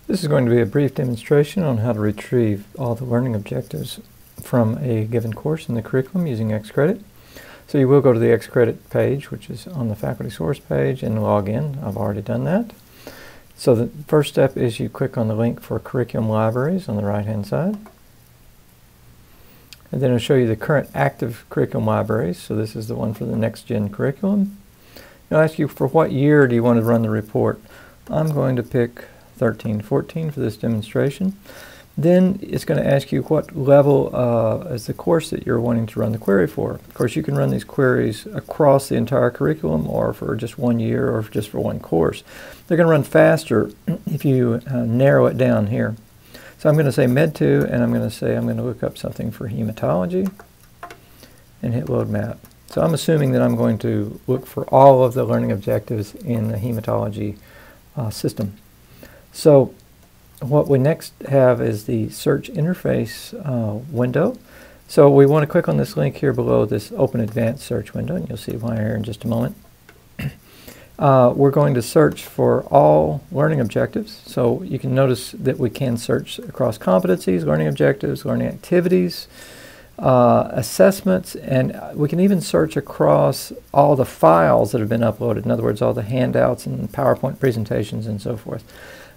This is going to be a brief demonstration on how to retrieve all the learning objectives from a given course in the curriculum using X-Credit. So you will go to the X-Credit page, which is on the faculty source page, and log in. I've already done that. So the first step is you click on the link for curriculum libraries on the right-hand side. And then it'll show you the current active curriculum libraries. So this is the one for the next gen curriculum. It'll ask you for what year do you want to run the report. I'm going to pick 13-14 for this demonstration. Then it's going to ask you what level is the course that you're wanting to run the query for. Of course, you can run these queries across the entire curriculum or for just 1 year or just for one course. They're going to run faster if you narrow it down here. So I'm going to say Med 2, and I'm going to look up something for hematology and hit load map. So I'm assuming that I'm going to look for all of the learning objectives in the hematology system. So what we next have is the search interface window. So we want to click on this link here below this Open Advanced Search window, and you'll see why here in just a moment. We're going to search for all learning objectives. So you can notice that we can search across competencies, learning objectives, learning activities, assessments, and we can even search across all the files that have been uploaded. In other words, all the handouts and PowerPoint presentations and so forth.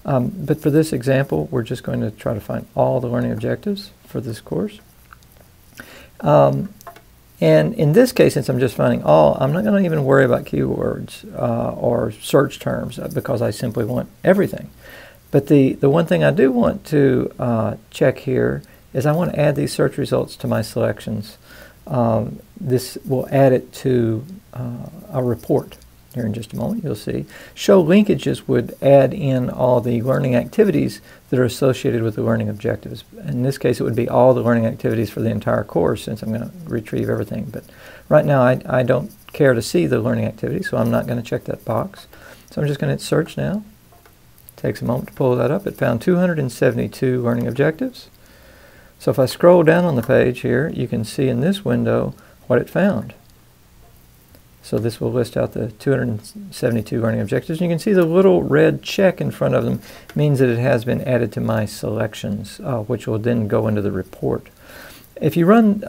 But for this example, we're just going to try to find all the learning objectives for this course. And in this case, since I'm just finding all, I'm not going to even worry about keywords or search terms because I simply want everything. But the one thing I do want to check here is I want to add these search results to my selections. This will add it to a report. Here in just a moment, you'll see. Show linkages would add in all the learning activities that are associated with the learning objectives. In this case, it would be all the learning activities for the entire course, since I'm going to retrieve everything. But right now, I don't care to see the learning activities, so I'm not going to check that box. So I'm just going to hit search now. It takes a moment to pull that up. It found 272 learning objectives. So if I scroll down on the page here, you can see in this window what it found. So this will list out the 272 learning objectives. And you can see the little red check in front of them means that it has been added to my selections, which will then go into the report. If you run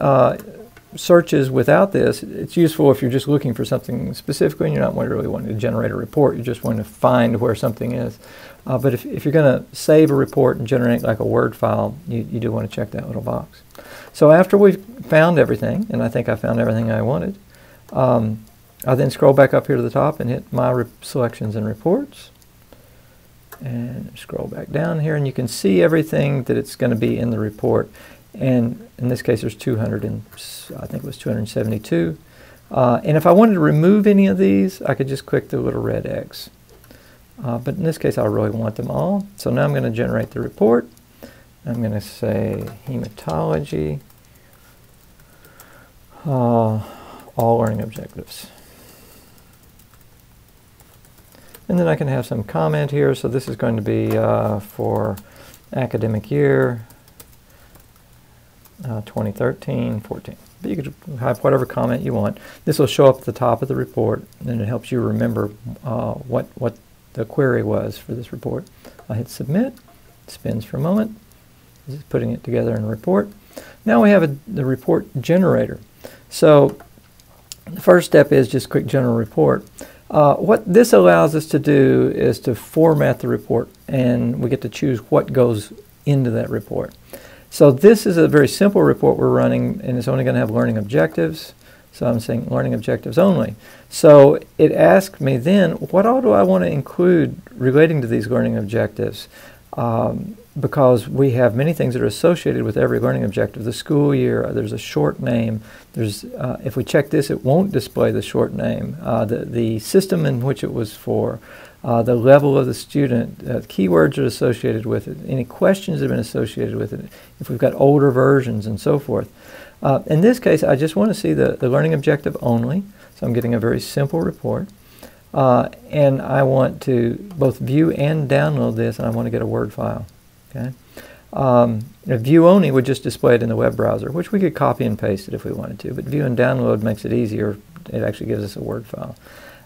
searches without this, it's useful if you're just looking for something specifically and you're not really wanting to generate a report. You just want to find where something is. But if you're going to save a report and generate like a Word file, you do want to check that little box. So after we've found everything, and I think I found everything I wanted, I then scroll back up here to the top and hit My Selections and Reports. And scroll back down here, and you can see everything that it's going to be in the report. And in this case, there's 200 and I think it was 272. And if I wanted to remove any of these, I could just click the little red X. But in this case, I really want them all. So now I'm going to generate the report. I'm going to say hematology, all learning objectives. And then I can have some comment here. So this is going to be for academic year 2013-14. But you could have whatever comment you want. This will show up at the top of the report, and it helps you remember what the query was for this report. I hit submit. It spins for a moment. This is putting it together in a report. Now we have the report generator. So the first step is just click General Report. What this allows us to do is to format the report, and we get to choose what goes into that report. So this is a very simple report we're running, and it's only going to have learning objectives. So I'm saying learning objectives only. So it asks me then, what all do I want to include relating to these learning objectives? Because we have many things that are associated with every learning objective. The school year, there's a short name. There's, if we check this, it won't display the short name. The system in which it was for, the level of the student, keywords are associated with it, any questions that have been associated with it, if we've got older versions and so forth. In this case, I just want to see the learning objective only, so I'm getting a very simple report. And I want to both view and download this, and I want to get a Word file. Okay. View only would just display it in the web browser, which we could copy and paste it if we wanted to, but view and download makes it easier. It actually gives us a Word file.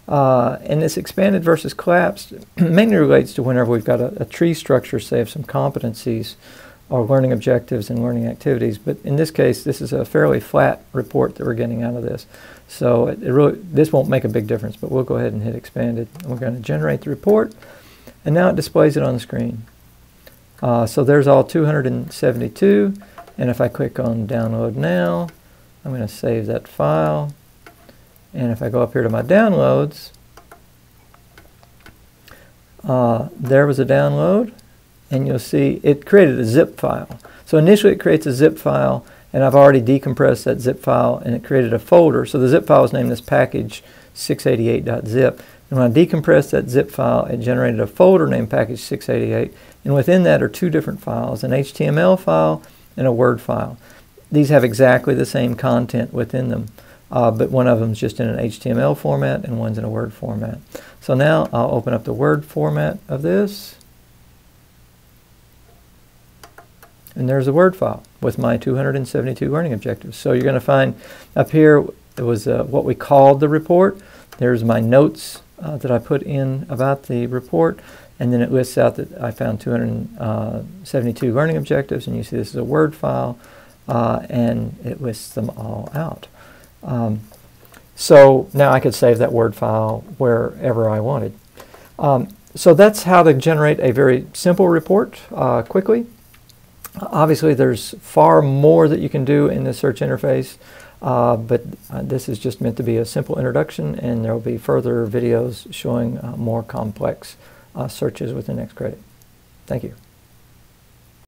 And this expanded versus collapsed mainly relates to whenever we've got a tree structure, say, of some competencies or learning objectives and learning activities. But in this case, this is a fairly flat report that we're getting out of this. So this won't make a big difference, but we'll go ahead and hit expanded. And we're going to generate the report, and now it displays it on the screen. So there's all 272, and if I click on download now, I'm going to save that file. And if I go up here to my downloads, there was a download, and you'll see it created a zip file. So initially it creates a zip file, and I've already decompressed that zip file, and it created a folder. So the zip file is named this package 688.zip. And when I decompressed that zip file, it generated a folder named package 688, and within that are two different files, an HTML file and a Word file. These have exactly the same content within them. But one of them is just in an HTML format and one's in a Word format. So now I'll open up the Word format of this. And there's a Word file with my 272 learning objectives. So you're going to find up here, it was what we called the report. There's my notes that I put in about the report. And then it lists out that I found 272 learning objectives. And you see this is a Word file. And it lists them all out. So now I could save that Word file wherever I wanted. So that's how to generate a very simple report quickly. Obviously there's far more that you can do in the search interface, but this is just meant to be a simple introduction, and there will be further videos showing more complex searches within Xcredit. Thank you.